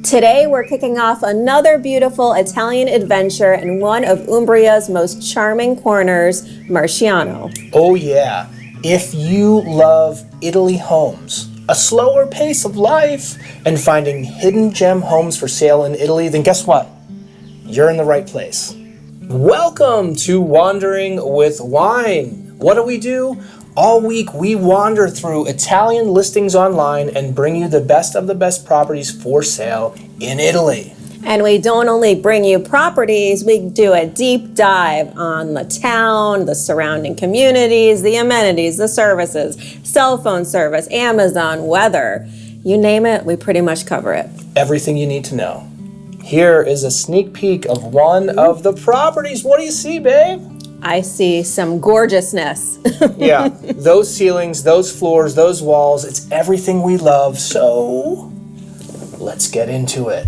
Today we're kicking off another beautiful Italian adventure in one of Umbria's most charming corners, Marsciano. Oh yeah, if you love Italy homes, a slower pace of life, and finding hidden gem homes for sale in Italy, then guess what? You're in the right place. Welcome to Wandering with Wine. What do? All week we wander through Italian listings online and bring you the best of the best properties for sale in Italy. And we don't only bring you properties, we do a deep dive on the town, the surrounding communities, the amenities, the services, cell phone service, Amazon, weather. You name it, we pretty much cover it. Everything you need to know. Here is a sneak peek of one of the properties. What do you see, babe? I see some gorgeousness. Yeah, those ceilings, those floors, those walls, it's everything we love. So let's get into it.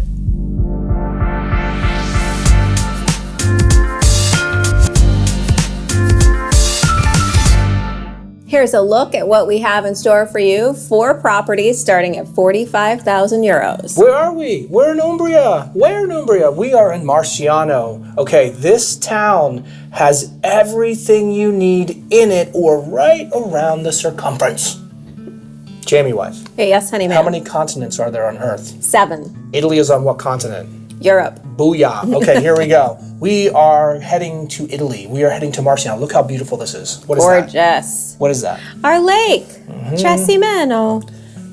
Here's a look at what we have in store for you. 4 properties starting at 45,000 euros. Where are we? We're in Umbria. Where in Umbria? We are in Marsciano. Okay, this town has everything you need in it or right around the circumference. Jamie wife. Hey, yes, honey, ma'am. How many continents are there on Earth? 7. Italy is on what continent? Europe. Booyah. Okay, here we go. We are heading to Italy. We are heading to Marsciano. Look how beautiful this is. What is Gorgeous. that? What is that? Our lake. Trasimeno.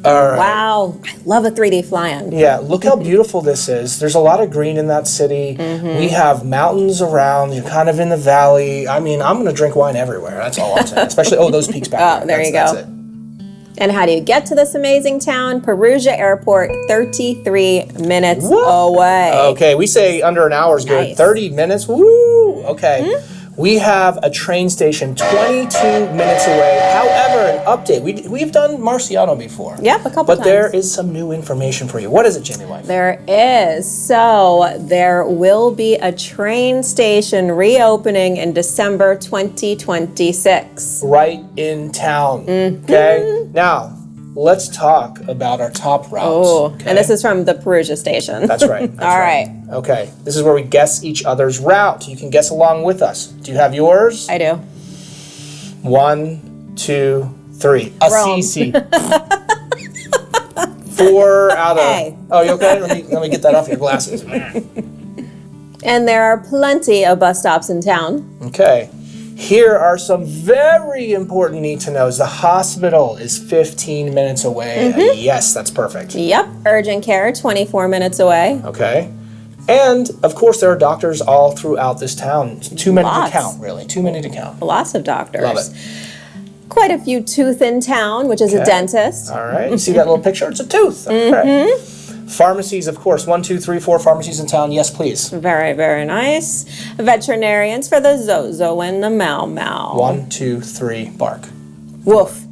All right. Wow. I love a 3D fly-in. Yeah, look how beautiful this is. There's a lot of green in that city. We have mountains around. You're kind of in the valley. I mean, I'm going to drink wine everywhere. That's all I'm saying. Especially, those peaks back there. There you go. That's it. And how do you get to this amazing town? Perugia Airport, 33 minutes away. Okay, we say under an hour is good. Nice. 30 minutes, woo! Okay. We have a train station 22 minutes away. However, an update. We've done Marsciano before. Yep, a couple But times. there is some new information for you. What is it, Jamie Wife? There is. So there will be a train station reopening in December 2026. Right in town. Okay? Now, let's talk about our top routes. Oh, okay? and this is from the Perugia station. That's right. That's All right. Okay. This is where we guess each other's route. You can guess along with us. Do you have yours? I do. 1, 2, 3. Rome. Assisi. 4 out of. Hey. Oh, you okay? Let me get that off your glasses. And there are plenty of bus stops in town. Okay. Here are some very important need to knows. The hospital is 15 minutes away. Yes, that's perfect. Yep. Urgent care, 24 minutes away. Okay. And, of course, there are doctors all throughout this town. Too many Lots. to count, really. Too many to count. Lots of doctors. Love it. Quite a few tooth in town, which is a dentist. All right. You see that little picture? It's a tooth. Okay. Pharmacies, of course. 1, 2, 3, 4 pharmacies in town. Yes, please. Very, very nice. Veterinarians for the Zozo and the Mau Mau. 1, 2, 3, bark. Woof.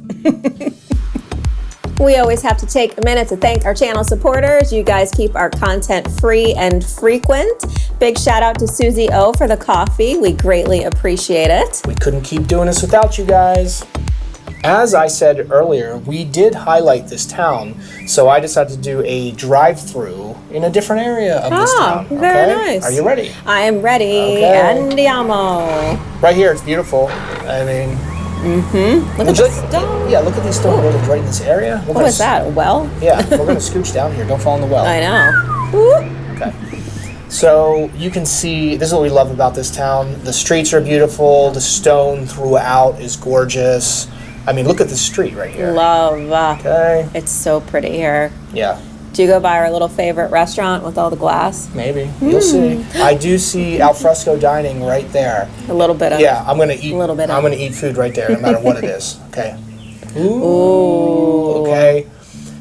We always have to take a minute to thank our channel supporters. You guys keep our content free and frequent. Big shout out to Susie O for the coffee. We greatly appreciate it. We couldn't keep doing this without you guys. As I said earlier, we did highlight this town, so I decided to do a drive-through in a different area of this town. Very nice. Are you ready? I am ready. Okay. Andiamo. Right here, it's beautiful. I mean, Look at the stone. yeah, look at these stone buildings right in this area. What was that, a well? Yeah, we're going to scooch down here. Don't fall in the well. I know. Woo. Okay. So you can see, this is what we love about this town. The streets are beautiful. The stone throughout is gorgeous. I mean, look at the street right here. Love. Okay. It's so pretty here. Yeah. Do you go by our little favorite restaurant with all the glass? Maybe. You'll see. I do see alfresco dining right there. A little bit of Yeah, I'm gonna eat. A little bit of I'm gonna eat food right there, no matter what it is. Okay. Ooh. Okay.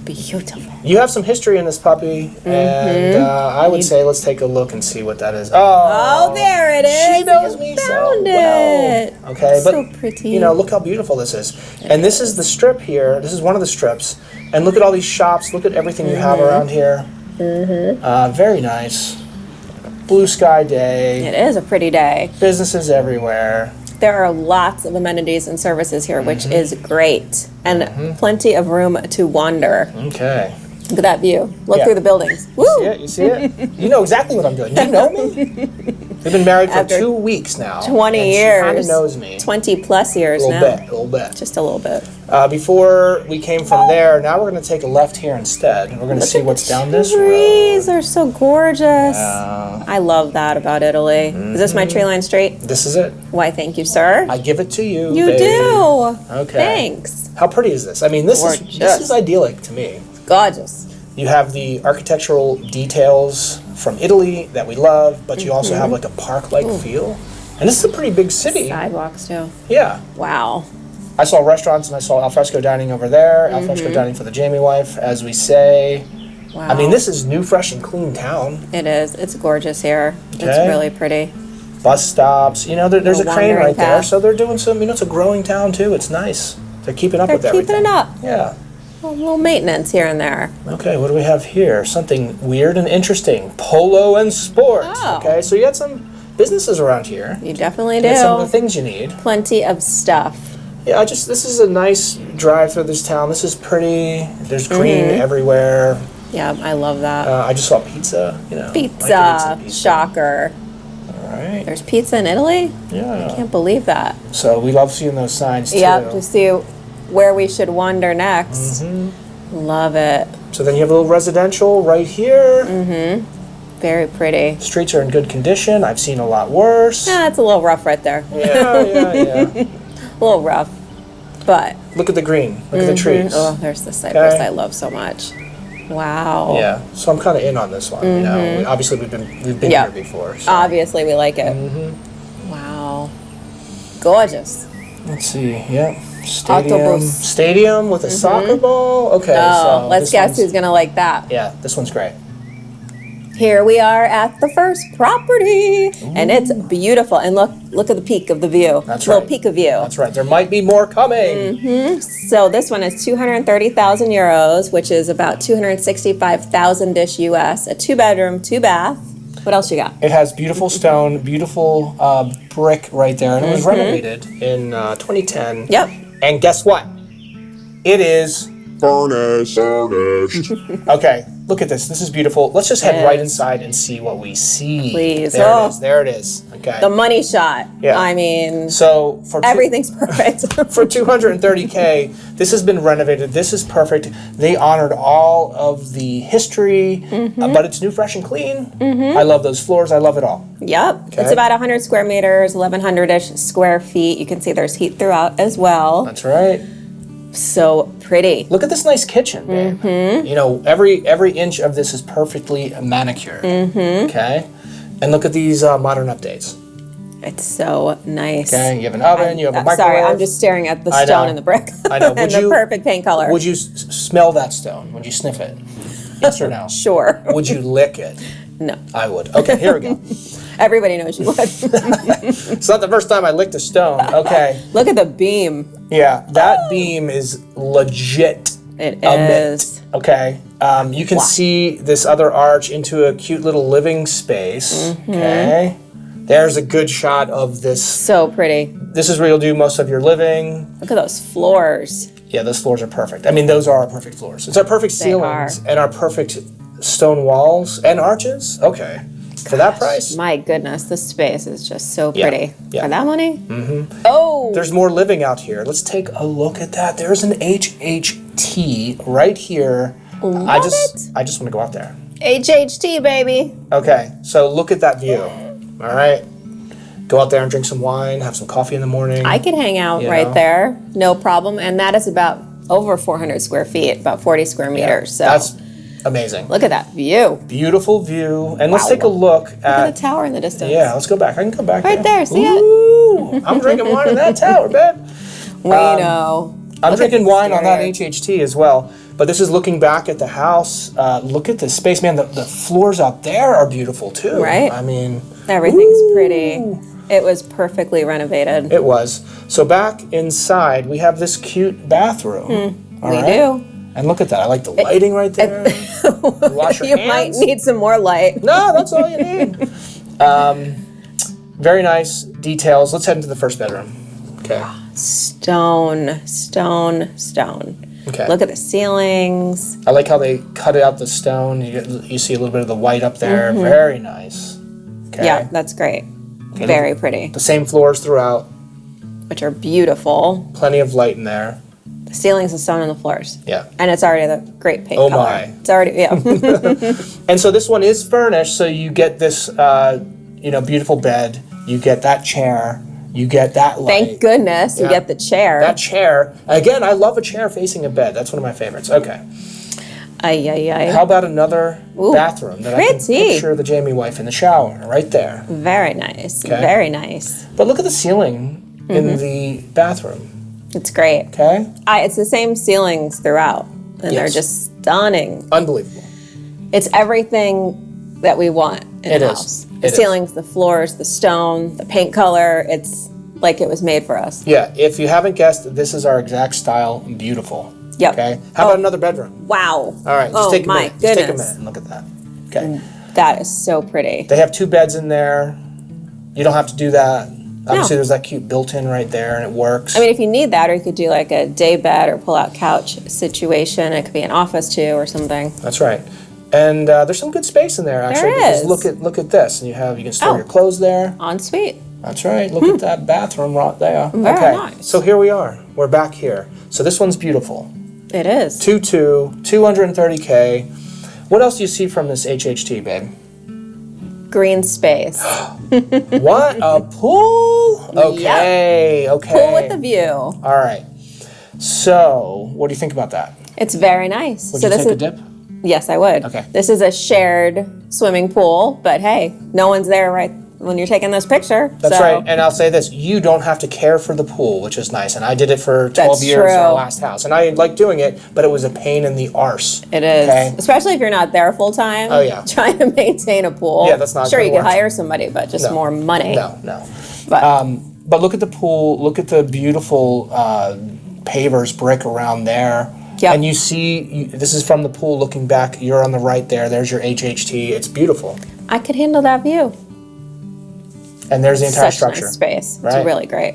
beautiful. You have some history in this puppy, and I would say let's take a look and see what that is. Oh, there it is. She knows me so Found well. it. Okay, but So pretty. you know, look how beautiful this is. And this is the strip here. This is one of the strips. And look at all these shops. Look at everything you have around here. Very nice. Blue sky day. It is a pretty day. Businesses everywhere. There are lots of amenities and services here, which is great, and plenty of room to wander. Okay. Look at that view. Look Yeah. through the buildings. Woo! You see it? You know exactly what I'm doing. You know me? We've been married for After 2 weeks now. 20 and years. She kind of knows me. 20 plus years A now. little bit. Just a little bit. Before we came from there, now we're going to take a left here instead. And we're going to see what's down this Trees road. are so gorgeous. I love that about Italy. Is this my tree line straight? This is it. Why, thank you, sir. I give it to you. You babe. do. Okay. Thanks. How pretty is this? I mean, this is idyllic to me. Gorgeous. You have the architectural details from Italy that we love, but you also have like a park-like feel. And this is a pretty big city. Sidewalks, too. Yeah. Wow. I saw restaurants and I saw alfresco dining over there. Alfresco dining for the Jamie wife, as we say. Wow. I mean, this is new, fresh, and clean town. It is. It's gorgeous here. Okay. It's really pretty. Bus stops. You know, there's a crane wandering right there. path. So they're doing some, it's a growing town too. It's nice. They're keeping up with They're everything. keeping it up. Yeah. A little maintenance here and there. Okay, what do we have here? Something weird and interesting. Polo and sport. Oh. Okay, so you got some businesses around here. You definitely You got some of the do. things you need. Plenty of stuff. Yeah, this is a nice drive through this town. This is pretty. There's green everywhere. Yeah, I love that. I just saw pizza, Pizza. Shocker. All right. There's pizza in Italy? Yeah. Can't believe that. So we love seeing those signs too. Yep, to see where we should wander next. Love it. So then you have a little residential right here. Very pretty. Streets are in good condition. I've seen a lot worse. Yeah, it's a little rough right there. Yeah. A little rough. But, Look at the green. Look at the trees. oh, there's the cypress Okay. I love so much. Wow. Yeah. So I'm kind of in on this one. You know, obviously we've been Yeah. here before. So. Obviously, we like it. Wow. Gorgeous. Let's see. Yeah. Stadium. Autobus. Stadium with a soccer ball. Okay. Oh, so let's this guess one's- who's going to like that. Yeah, this one's great. Here we are at the first property, and it's beautiful. And look at the peak of the view. That's Little right. peak of view. That's right. There might be more coming. So this one is 230,000 euros, which is about 265,000-ish US. A 2-bedroom, 2-bath. What else you got? It has beautiful stone, beautiful brick right there, and it was renovated in 2010. Yep. And guess what? It is Furnished. okay. Look at this. This is beautiful. Let's just head right inside and see what we see. Please. There Oh. it is. There it is. Okay. The money shot. Yeah. I mean, So for everything's perfect. for 230K, this has been renovated. This is perfect. They honored all of the history, but it's new, fresh, and clean. I love those floors. I love it all. Yep. Okay. It's about 100 square meters, 1,100-ish square feet. You can see there's heat throughout as well. That's right. So pretty. Look at this nice kitchen, babe. You know, every inch of this is perfectly manicured. Okay, and look at these modern updates. It's so nice. Okay, you have an oven, you have a microwave. Sorry, I'm just staring at the I stone know. and the brick. I know. and Would the you- perfect paint color. Would you smell that stone? Would you sniff it? Yes or no? Sure. Would you lick it? No. I would. Okay, here we go. Everybody knows you would. It's not the first time I licked a stone. Okay, Look at the beam. yeah, that beam is legit. It a mint. is. Okay. You can see this other arch into a cute little living space. Okay. There's a good shot of this. So pretty. This is where you'll do most of your living. Look at those floors. Yeah, those floors are perfect. I mean, those are our perfect floors. It's our perfect ceilings and our perfect stone walls and arches. Okay. For that price? My goodness, this space is just so Yeah, pretty. yeah. For that money? Mm-hmm. Oh! There's more living out here. Let's take a look at that. There's an HHT right here. I just want to go out there. HHT, baby. Okay, so look at that view. All right. Go out there and drink some wine, have some coffee in the morning. I could hang out You right know? there. No problem. And that is about over 400 square feet, about 40 square meters. So That's amazing. look at that view. Beautiful view. And let's Wow. take a look Look at at. the tower in the distance. Yeah, let's go back. I can come back. Right there, see it? Ooh, I'm drinking wine in that tower, babe. We know. I'm Look at drinking the wine on that exterior. HHT as well. But this is looking back at the house. Look at the space, man. The floors out there are beautiful too. Right. I mean, Everything's pretty. It was perfectly renovated. it was. So back inside, we have this cute bathroom. All We right? do. And look at that. I like the lighting right there. You wash your You might hands. need some more light. No, that's all you need. Very nice details. Let's head into the first bedroom. Okay. Stone, stone, stone. Okay. Look at the ceilings. I like how they cut out the stone. You see a little bit of the white up there. Very nice. Okay. Yeah, that's great. Okay, Very pretty. The same floors throughout. Which are beautiful. Plenty of light in there. The ceilings, the stone, and the floors. Yeah. And it's already the great paint color. Oh my. It's already, yeah. And so this one is furnished, so you get this, beautiful bed. You get that chair. You get that light. Thank goodness you get the chair. That chair. Again, I love a chair facing a bed. That's one of my favorites. Okay. Ay, ay, ay. How about another bathroom that I can pretty. picture the Jamie wife in the shower right there. Very nice. Okay. Very nice. But look at the ceiling in the bathroom. It's great. Okay. It's the same ceilings throughout, and they're just stunning. Unbelievable. It's everything that we want in a house. The ceilings, the floors, the stone, the paint color. It's like it was made for us. Yeah. If you haven't guessed, this is our exact style. Beautiful. Yep. Okay. How about another bedroom? Wow. All right. Just take a minute. Goodness. Just take a minute and look at that. Okay. That is so pretty. They have 2 beds in there. You don't have to do that. Obviously, there's that cute built-in right there, and it works. I mean, if you need that, or you could do like a day bed or pull-out couch situation. It could be an office too, or something. That's right. And there's some good space in there, actually. There is. Because look at this, and you can store your clothes there. Ensuite. That's right. Look at that bathroom right there. Very nice. So here we are. We're back here. So this one's beautiful. It is. 2.2, 230K. What else do you see from this HHT, babe? Green space. What? A pool? Okay. Yep. Okay. Pool with a view. All right. So, what do you think about that? It's very nice. Would you take a dip? Yes, I would. Okay. This is a shared swimming pool, but hey, no one's there right when you're taking this picture. That's right. And I'll say this, you don't have to care for the pool, which is nice. And I did it for 12 years in our last house. And I liked doing it, but it was a pain in the arse. It is. Okay? Especially if you're not there full time. Oh, yeah. Trying to maintain a pool. Yeah, that's not Sure, gonna you could work. hire somebody, but just more money. No. But look at the pool. Look at the beautiful pavers brick around there. Yep. And you see, this is from the pool looking back. You're on the right there. There's your HHT. It's beautiful. I could handle that view. And there's the entire Such structure. nice space. Right? It's really great.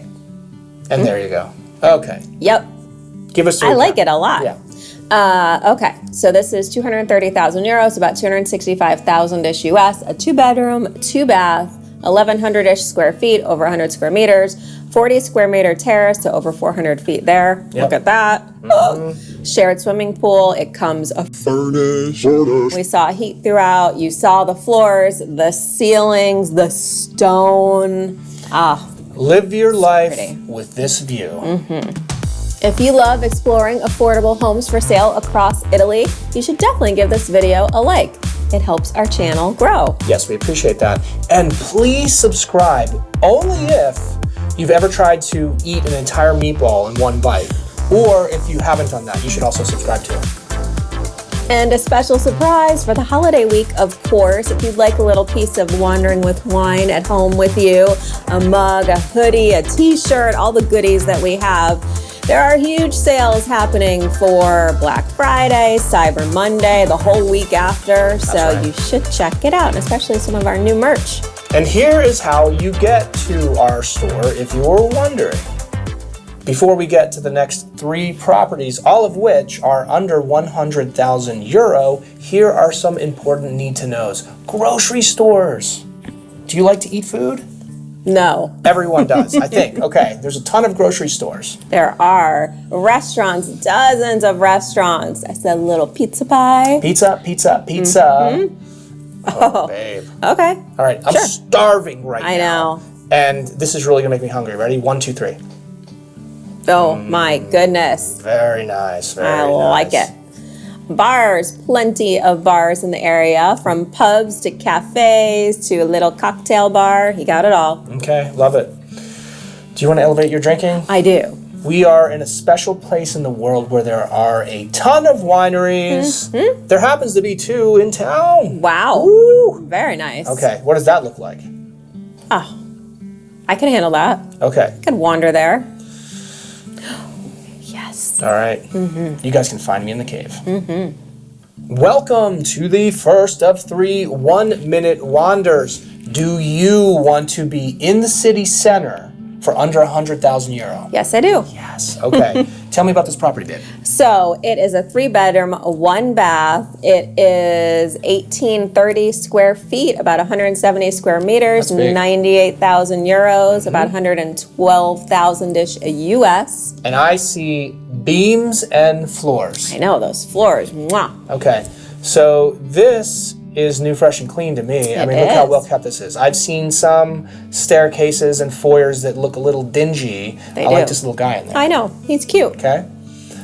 And there you go. Okay. Yep. Give us. I like it a lot. Yeah. Okay, so this is 230,000 euros, about 265,000-ish US, a 2-bedroom, 2-bath, 1,100-ish square feet, over 100 square meters, 40 square meter terrace, so over 400 feet there. Yep. Look at that. Shared swimming pool. It comes Furnace. We saw heat throughout. You saw the floors, the ceilings, the stone. Live your life pretty. with this view. If you love exploring affordable homes for sale across Italy, you should definitely give this video a like. It helps our channel grow. Yes, we appreciate that. And please subscribe only if you've ever tried to eat an entire meatball in one bite. Or if you haven't done that, you should also subscribe to it. And a special surprise for the holiday week, of course, if you'd like a little piece of wandering with wine at home with you, a mug, a hoodie, a t-shirt, all the goodies that we have. There are huge sales happening for Black Friday, Cyber Monday, the whole week after, so right. you should check it out, and especially some of our new merch. And here is how you get to our store if you were wondering. Before we get to the next 3 properties, all of which are under 100,000 euro, here are some important need-to-knows. Grocery stores. Do you like to eat food? No. Everyone does, I think. Okay, there's a ton of grocery stores. There are restaurants, dozens of restaurants. I said little pizza pie. Pizza. Oh, babe. Okay. All right, I'm starving right now. I know. And this is really gonna make me hungry. Ready? 1, 2, 3. Oh my goodness. Very nice. Very I like nice. it. Bars, plenty of bars in the area, from pubs to cafes to a little cocktail bar. You got it all. Okay, love it. Do you want to elevate your drinking? I do. We are in a special place in the world where there are a ton of wineries. There happens to be 2 in town. Wow. Woo. Very nice. Okay, what does that look like? Oh, I can handle that. Okay, I could wander there. Yes. all right. You guys can find me in the cave. Welcome to the first of 3 1-minute wanders. Do you want to be in the city center for under 100,000 euro? Yes, I do. Yes. Okay. Tell me about this property, babe. So it is a 3-bedroom, 1-bath. It is 1830 square feet, about 170 square meters, 98,000 euros, about 112,000-ish US. And I see beams and floors. I know, those floors. Mwah. Okay, so this is new, fresh, and clean to me. I mean, look how well kept this is. I've seen some staircases and foyers that look a little dingy. I like this little guy in there. I know, he's cute. Okay,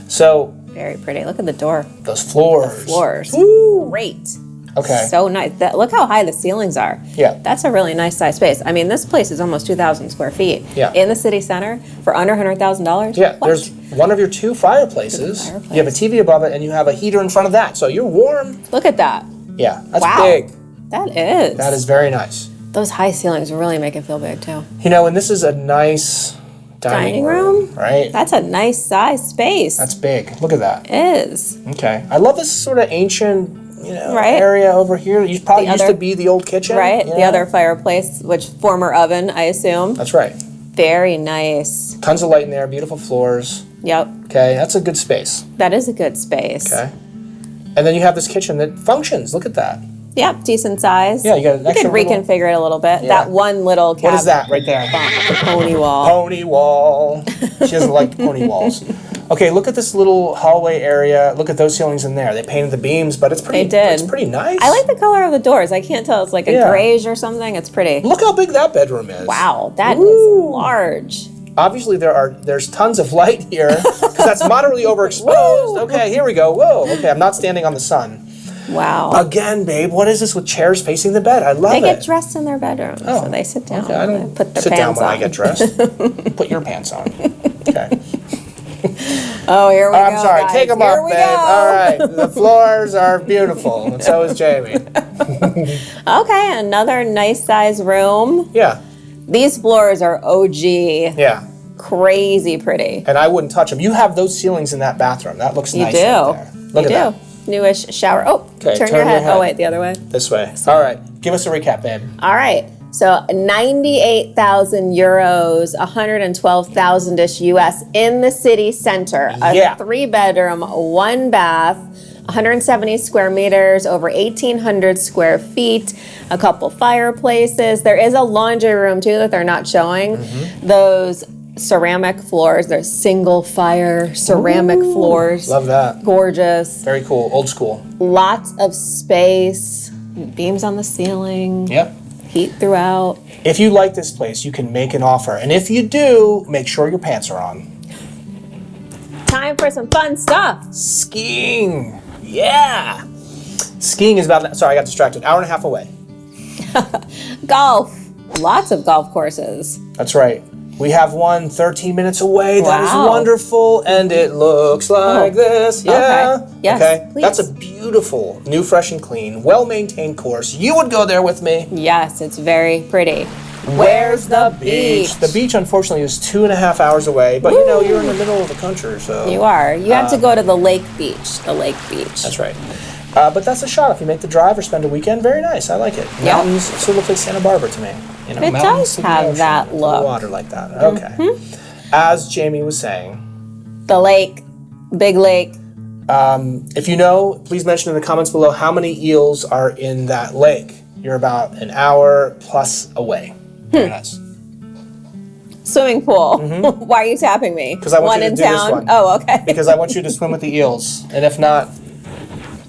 so very pretty. Look at the door. Those floors. The floors. Woo. Great. Okay. So nice. Look how high the ceilings are. Yeah. That's a really nice size space. I mean, this place is almost 2,000 square feet. Yeah. In the city center for under $100,000. Yeah. What? There's one of your 2 fireplaces. You have a TV above it, and you have a heater in front of that, so you're warm. Look at that. Yeah, that's big. That is. That is very nice. Those high ceilings really make it feel big too. You know, and this is a nice dining room, right? That's a nice size space. That's big. Look at that. It is. Okay. I love this sort of ancient, area over here. You probably used to be the old kitchen. Right. The other fireplace, which former oven, I assume. That's right. Very nice. Tons of light in there, beautiful floors. Yep. Okay, that's a good space. That is a good space. Okay. And then you have this kitchen that functions. Look at that. Yep, decent size. Yeah, you got an extra. You can reconfigure it a little bit. Yeah. That one little cabinet. What is that right there? The pony wall. Pony wall. She doesn't like pony walls. Okay, look at this little hallway area. Look at those ceilings in there. They painted the beams, but it's pretty. They did. It's pretty nice. I like the color of the doors. I can't tell. It's like a grayish or something. It's pretty. Look how big that bedroom is. Wow, that is large. Obviously, there's tons of light here because that's moderately overexposed. Okay, here we go. Whoa. Okay, I'm not standing on the sun. Wow. Again, babe, what is this with chairs facing the bed? I love it. They get dressed in their bedroom, so they sit down. Okay, I don't put their sit down pants when on. I get dressed. Put your pants on. Okay. Oh, here we go. I'm sorry. Guys. Take them off, babe. All right. The floors are beautiful, and so is Jamie. Okay, another nice size room. Yeah. These floors are OG. Yeah. Crazy pretty. And I wouldn't touch them. You have those ceilings in that bathroom. That looks nice. You do. Right there. Look at that. Newish shower. Oh, okay, turn your head. Oh, wait, the other way. This way. All right. Give us a recap, babe. All right. So 98,000 euros, 112,000-ish US in the city center. A 3-bedroom, 1-bath, 170 square meters, over 1,800 square feet, a couple fireplaces. There is a laundry room too that they're not showing. Those ceramic floors, they're single fire ceramic floors. Love that. Gorgeous. Very cool. Old school. Lots of space. Beams on the ceiling. Yep. Heat throughout. If you like this place, you can make an offer. And if you do, make sure your pants are on. Time for some fun stuff. Skiing. Yeah. Skiing is about, sorry, I got distracted. Hour and a half away. Golf. Lots of golf courses. That's right. We have one 13 minutes away. That is wonderful. And it looks like this. Yeah. Okay. Yes, okay. please. That's a beautiful, new, fresh, and clean, well-maintained course. You would go there with me. Yes, it's very pretty. Where's the beach? The beach, unfortunately, is 2.5 hours away. But, you know, you're in the middle of the country, so. You are. You have to go to the lake beach. The lake beach. That's right. But that's a shot. If you make the drive or spend a weekend, very nice. I like it. Mountains, it sort of looks like Santa Barbara to me. You know, it does have that look. Water like that. Okay. As Jamie was saying. The lake. Big lake. If you know, please mention in the comments below how many eels are in that lake. You're about an hour plus away. Very nice. Swimming pool. Why are you tapping me? Because I want you to do this one. Oh, okay. Because I want you to swim with the eels. And if not,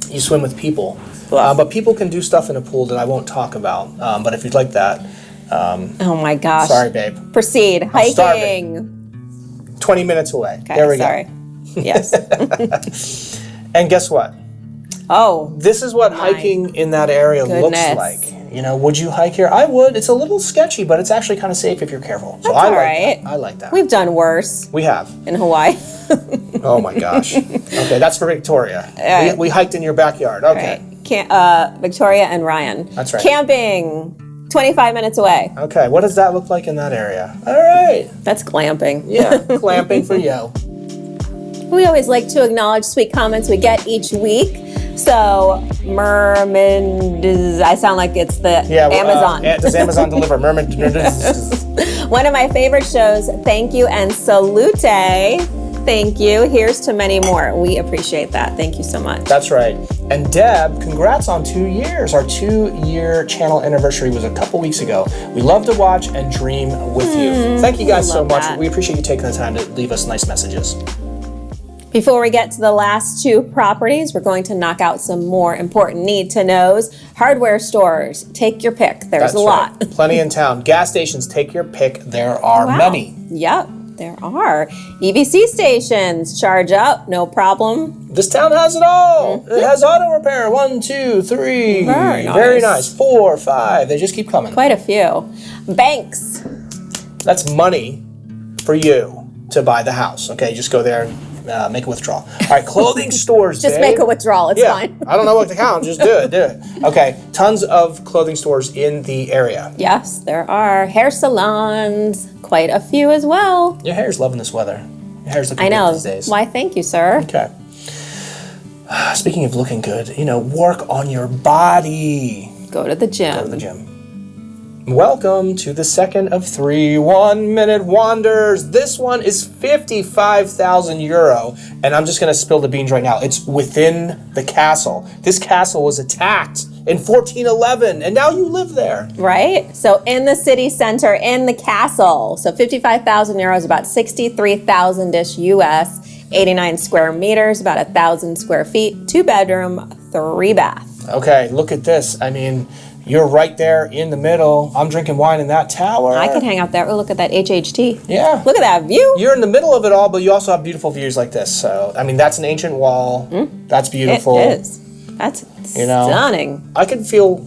you swim with people. But people can do stuff in a pool that I won't talk about. But if you'd like that. Oh my gosh. Sorry, babe. Proceed. I'm Hiking. starving. 20 minutes away. Okay, there we sorry. go. Yes. And guess what? Oh. This is what hiking in that area looks like. You know, would you hike here? I would. It's a little sketchy, but it's actually kind of safe if you're careful. So That's all right. I like that. We've done worse. We have. In Hawaii. Oh my gosh. Okay, that's for Victoria. We hiked in your backyard. Okay. Right. Victoria and Ryan. That's right. Camping. 25 minutes away. Okay, what does that look like in that area? All right. That's glamping. Yeah, glamping for you. We always like to acknowledge sweet comments we get each week. So, Merman, I sound like it's the Amazon. Does Amazon deliver Merman? One of my favorite shows, Thank You and Salute. Thank you. Here's to many more. We appreciate that. Thank you so much. That's right. And Deb, congrats on 2 years. Our 2-year channel anniversary was a couple weeks ago. We love to watch and dream with you. Thank you guys so much. that. We appreciate you taking the time to leave us nice messages. Before we get to the last 2 properties, we're going to knock out some more important need-to-knows. Hardware stores, take your pick. There's That's a lot. right. Plenty in town. Gas stations, take your pick. There are many. Yep, there are. EVC stations, charge up, no problem. This town has it all. It has auto repair. 1, 2, 3. Very nice. 4, 5. They just keep coming. Quite a few. Banks. That's money for you to buy the house. Okay, just go there and make a withdrawal. All right, clothing stores. Just babe. make a withdrawal, it's fine. I don't know what to count. Just do it. Okay, tons of clothing stores in the area. Yes, there are. Hair salons, quite a few as well. Your hair's loving this weather. Your hair's looking I know. good these days. Why, thank you, sir. Okay. Speaking of looking good, work on your body. Go to the gym. Go to the gym. Welcome to the second of 3 1-minute wonders. This one is 55,000 euro, and I'm just going to spill the beans right now. It's within the castle. This castle was attacked in 1411, and now you live there. Right? So in the city center, in the castle. So 55,000 euros, about 63,000-ish US, 89 square meters, about 1,000 square feet, 2-bedroom, 3-bath. Okay, look at this. I mean, you're right there in the middle. I'm drinking wine in that tower. I could hang out there. Oh, look at that HHT. Yeah. Look at that view. You're in the middle of it all, but you also have beautiful views like this. So, I mean, that's an ancient wall. That's beautiful. It is. That's stunning. I could feel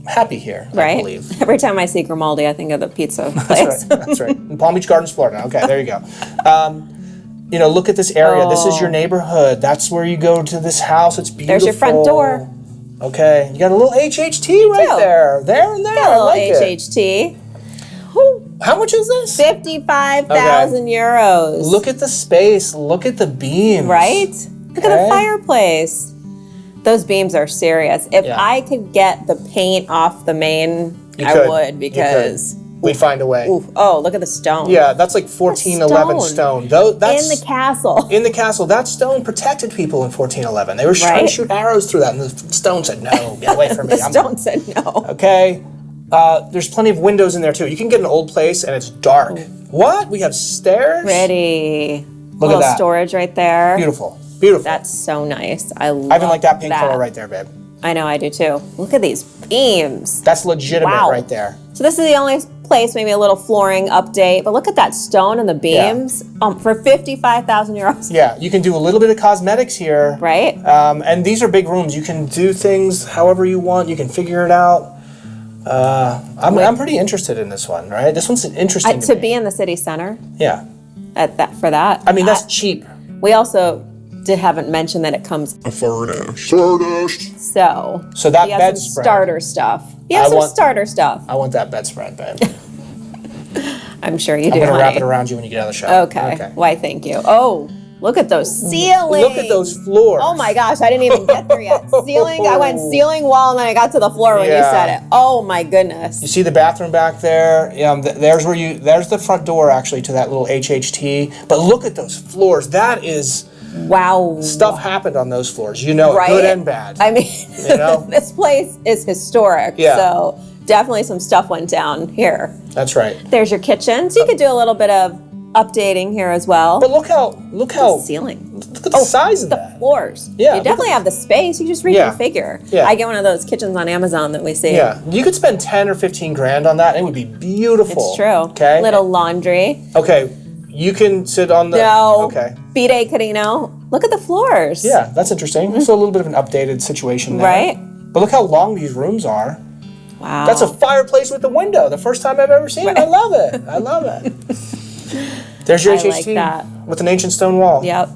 happy here, Right? I believe. Every time I see Grimaldi, I think of the pizza place. That's right. That's right. In Palm Beach Gardens, Florida. Okay, there you go. Look at this area. This is your neighborhood. That's where you go to this house. It's beautiful. There's your front door. Okay, you got a little HHT right there. There and there. Got a little I like it. HHT. Whew. How much is this? 55,000 euros. Look at the space. Look at the beams. Right? Look at the fireplace. Those beams are serious. If I could get the paint off the main, I would, because we'd find a way. Oh, look at the stone. Yeah, that's like 1411 stone. That's in the castle. In the castle. That stone protected people in 1411. They were trying to shoot arrows through that, and the stone said, no, get away from me. The stone said no. Okay. There's plenty of windows in there, too. You can get an old place, and it's dark. What? We have stairs? Pretty. Look at that. Storage right there. Beautiful. Beautiful. That's so nice. I even like that pink color right there, babe. I know, I do too. Look at these beams. That's legitimate right there. So this is the only place, maybe a little flooring update, but look at that stone and the beams for 55,000 euros. Yeah, you can do a little bit of cosmetics here. Right. And these are big rooms. You can do things however you want. You can figure it out. I'm pretty interested in this one, right? This one's interesting to be in the city center. Yeah. For that. I mean, that's cheap. We also haven't mentioned that it comes furnished. So that you have bedspread. some starter stuff. You have some starter stuff. I want that bedspread, babe. I'm sure you do. I'm gonna wrap honey. it around you when you get out of the shower. Okay. Why? Thank you. Oh, look at those ceilings. Look at those floors. Oh my gosh, I didn't even get there yet. Ceiling. I went ceiling, wall, and then I got to the floor when you said it. Oh my goodness. You see the bathroom back there? There's the front door actually to that little HHT. But look at those floors. That is. Wow. Stuff happened on those floors, good and bad. I mean, this place is historic, so definitely some stuff went down here. That's right. There's your kitchen, so you could do a little bit of updating here as well. But look how the ceiling. Look at the size of that. The floors. Yeah. You definitely have the space. You just reconfigure. Yeah. I get one of those kitchens on Amazon that we see. Yeah. You could spend 10 or 15 grand on that, and it would be beautiful. It's true. Okay. Little laundry. Okay. You can sit on the... No. Okay. Bidet Carino. Look at the floors. Yeah, that's interesting. It's a little bit of an updated situation there. Right. But look how long these rooms are. Wow. That's a fireplace with a window. The first time I've ever seen it. I love it. I love it. There's your HHT like that. with an ancient stone wall. Yep.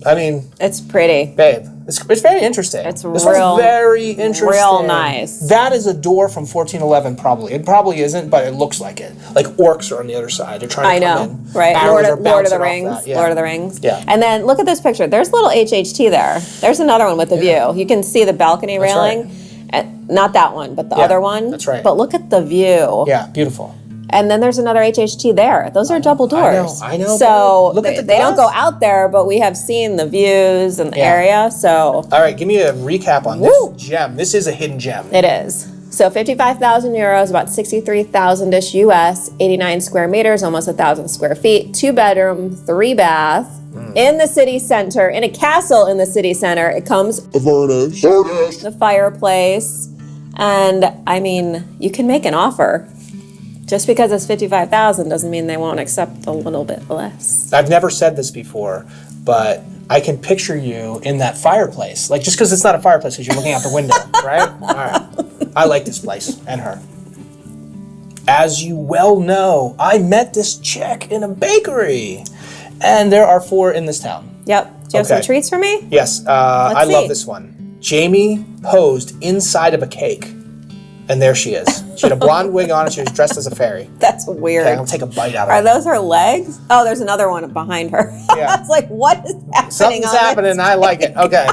I mean... It's pretty. Babe, it's very interesting. It's this one's very interesting. Real nice. That is a door from 1411, probably. It probably isn't, but it looks like it. Like orcs are on the other side. They're trying to come in. Right? Arrows are Lord of bouncing the off Rings. that, yeah. Lord of the Rings. Yeah. And then look at this picture. There's a little HHT there. There's another one with the view. You can see the balcony railing. Right. Not that one, but the other one. That's right. But look at the view. Yeah, beautiful. And then there's another HHT there. Those are double doors. I know. So Look at the they don't glass. go out there, but we have seen the views and the area. So all right, give me a recap on Woo. this gem. This is a hidden gem. it is. So 55,000 euros, about 63,000-ish US, 89 square meters, almost 1,000 square feet, 2-bedroom, 3-bath, in the city center, in a castle in the city center. It comes the fireplace, and I mean, you can make an offer. Just because it's 55,000 doesn't mean they won't accept a little bit less. I've never said this before, but I can picture you in that fireplace. Like, just because it's not a fireplace, because you're looking out the window, right? All right. I like this place and her. As you well know, I met this chick in a bakery, and there are 4 in this town. Yep. Do you have some treats for me? Yes, I see. love this one. Jamie posed inside of a cake, and there she is. She had a blonde wig on, and she was dressed as a fairy. That's weird. Okay, I'll take a bite out of Are it. those her legs? Oh, there's another one behind her. Yeah. I was like, what is happening? Something's on happening, this? I like it. Okay.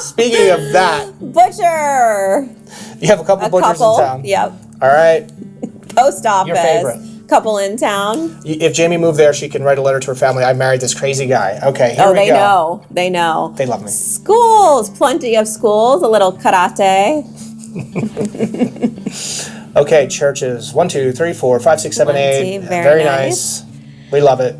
Speaking of that, Butcher. you have a couple butchers Couple. in town. Yep. All right. Post office. Your favorite. Couple in town. If Jamie moved there, she can write a letter to her family. I married this crazy guy. Okay, here we They go. know. They know. They love me. Schools. Plenty of schools. A little karate. Okay, churches. 1, 2, 3, 4, 5, 6, 7, 8. Very nice. We love it.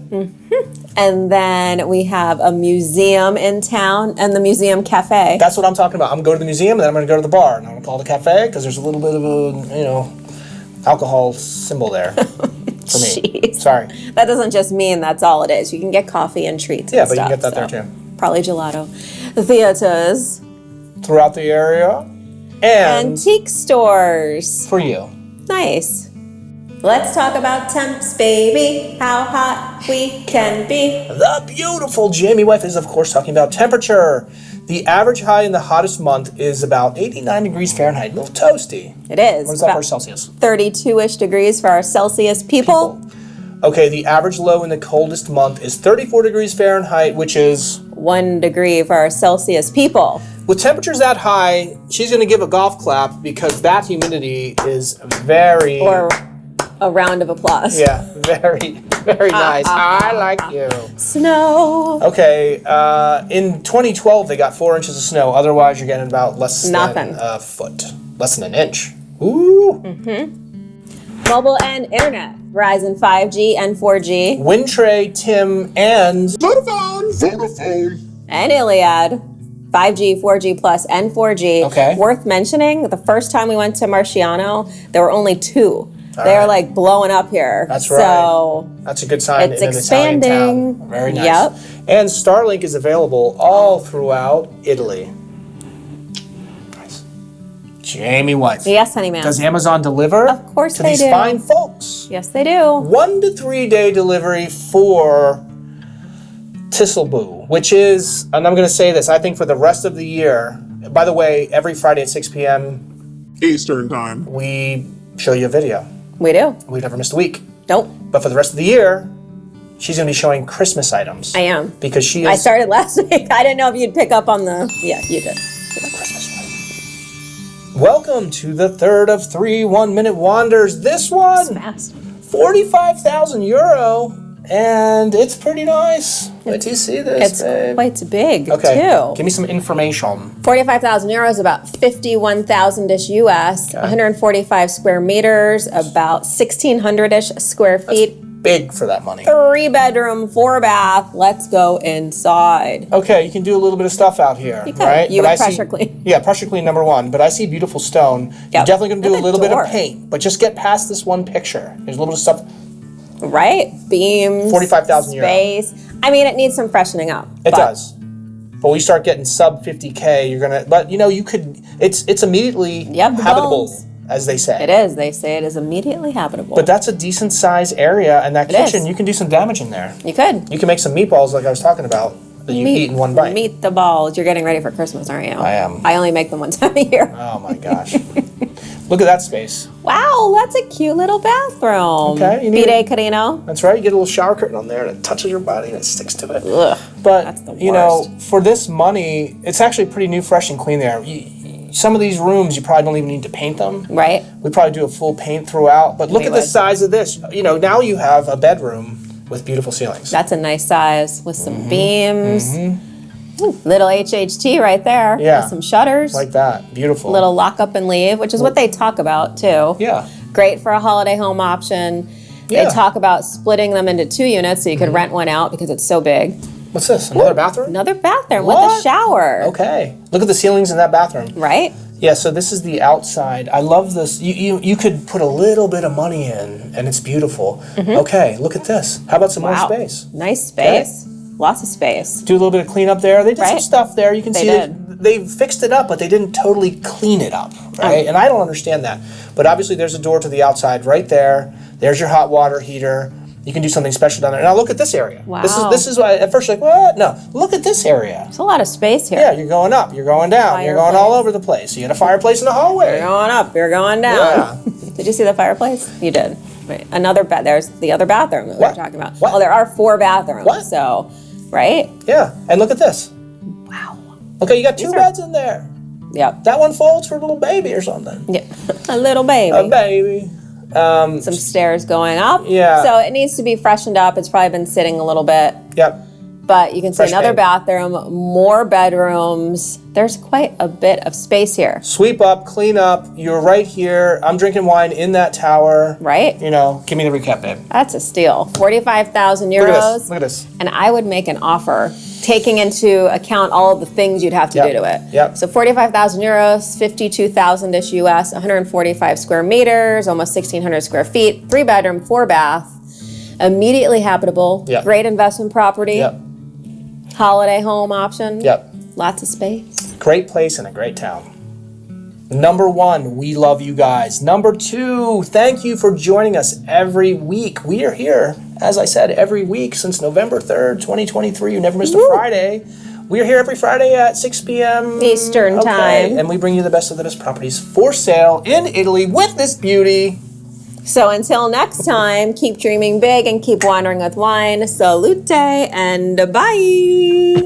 And then we have a museum in town and the museum cafe. That's what I'm talking about. I'm going to go to the museum, and then I'm going to go to the bar, and I'm going to call it a cafe because there's a little bit of a, alcohol symbol there for me. Jeez. Sorry. That doesn't just mean that's all it is. You can get coffee and treats. Yeah, and but you can stuff, get that there so. too. Probably gelato. The theaters. Throughout the area, and Antique stores. for you. Nice. Let's talk about temps, baby. How hot we can be. The beautiful Jamie wife is, of course, talking about temperature. The average high in the hottest month is about 89 degrees Fahrenheit. A little toasty. It is. What is that about for Celsius? 32-ish degrees for our Celsius people. Okay, the average low in the coldest month is 34 degrees Fahrenheit, which is... 1 degree for our Celsius people. With temperatures that high, she's going to give a golf clap because that humidity is very... Or a round of applause. Yeah, very, very nice. I like you. Snow. Okay, in 2012, they got 4 inches of snow. Otherwise, you're getting about less Nothing. than a foot. Less than an inch. Ooh. Mobile and internet. Verizon 5G and 4G. Wintray, Tim, and... Vodafone. And Iliad. 5G, 4G plus, and 4G. Okay. Worth mentioning, the first time we went to Marsciano, there were only 2. They're right. like blowing up here. That's right. So That's a good sign it's in an Italian expanding. town. Very nice. Yep. And Starlink is available all throughout Italy. Nice. Jamie wife. Yes, honey man. Does Amazon deliver? Of course to they these do. fine folks? Yes, they do. 1 to 3 day delivery for Tisselboo, which is, and I'm going to say this, I think for the rest of the year. By the way, every Friday at 6 p.m. Eastern time. we show you a video. We do. We've never missed a week. Nope. But for the rest of the year, she's going to be showing Christmas items. I am. Because she is I started last week. I didn't know if you'd pick up on the... Yeah, you did. Christmas one. Welcome to the third of 3 1-minute wonders. This one, Fast. 45,000 euro, and it's pretty nice. Wait till you see this, It's babe. quite big, Okay, too. give me some information. 45,000 euros, about 51,000-ish US, 145 square meters, about 1,600-ish square feet. Big for that money. 3-bedroom, 4-bath. Let's go inside. Okay, you can do a little bit of stuff out here, You could. right? You But would I pressure see, clean. Yeah, pressure clean number 1. But I see beautiful stone. You're Yep. definitely going to do Look a at little the bit door. of paint, but just get past this one picture. There's a little bit of stuff. Right? Beams. 45,000 euro. Space. I mean, it needs some freshening up. It does. But we start getting sub 50K, you're gonna. But you know, you could. It's immediately Yep, the habitable, bones. as they say. It is. They say it is immediately habitable. But that's a decent size area, and that It kitchen, is. you can do some damage in there. You could. You can make some meatballs, like I was talking about, that you eat in one bite. Meet the balls. You're getting ready for Christmas, aren't you? I am. I only make them one time a year. Oh my gosh! Look at that space. Wow, that's a cute little bathroom. Okay, you need Bidet Carino. That's right. You get a little shower curtain on there, and it touches your body, and it sticks to it. Ugh. But That's the you know, worst. for this money, it's actually pretty new, fresh, and clean there. some of these rooms, you probably don't even need to paint them. Right. We probably do a full paint throughout. But look We at the would. size of this. You know, now you have a bedroom with beautiful ceilings. That's a nice size with some beams. Ooh, little HHT right there. Yeah. With some shutters. Like that. Beautiful. Little lock up and leave, which is what they talk about too. Yeah. Great for a holiday home option. Yeah. They talk about splitting them into 2 units so you could rent one out because it's so big. What's this? Another bathroom? Another bathroom with a What? shower. Okay. Look at the ceilings in that bathroom. Right? Yeah, so this is the outside. I love this. You could put a little bit of money in, and it's beautiful. Okay, look at this. How about some more Wow. space? Nice space. Lots of space. Do a little bit of cleanup there. They did some Right. stuff there. You can They see did. they fixed it up, but they didn't totally clean it up, right? And I don't understand that. But obviously, there's a door to the outside right there. There's your hot water heater. You can do something special down there. Now look at this area. Wow. This is why at first you're like, what? No, look at this area. There's a lot of space here. Yeah, you're going up, you're going down, you're going all Fireplace. over the place. You got a fireplace in the hallway. You're going up, you're going down. Yeah. Did you see the fireplace? You did. Right. Another bed. There's the other bathroom that we were What? talking about. What? Oh, there are 4 bathrooms. What? So, right? Yeah, and look at this. Wow. Okay, you got 2 These are- beds in there. Yep. That one folds for a little baby or something. Yeah. A little baby. A baby. Some stairs going up. Yeah. So it needs to be freshened up. It's probably been sitting a little bit. Yep. But you can see Fresh another paint. bathroom, more bedrooms. There's quite a bit of space here, Sweep up, clean up. You're right here. I'm drinking wine in that tower. right? You know, give me the recap, babe. That's a steal. 45,000 Look at euros. this. Look at this. And I would make an offer, taking into account all of the things you'd have to Yep. do to it. Yep. So 45,000 euros, 52,000-ish US, 145 square meters, almost 1,600 square feet, 3 bedroom, 4 bath, immediately habitable, Yep. great investment property, Yep. holiday home option, Yep. lots of space. Great place and a great town. Number 1, we love you guys. Number 2, thank you for joining us every week. We are here, as I said, every week since November 3rd, 2023. You never missed a Friday. We are here every Friday at 6 p.m. Eastern time. And we bring you the best of the best properties for sale in Italy with this beauty. So until next time, keep dreaming big and keep wandering with wine. Salute and bye.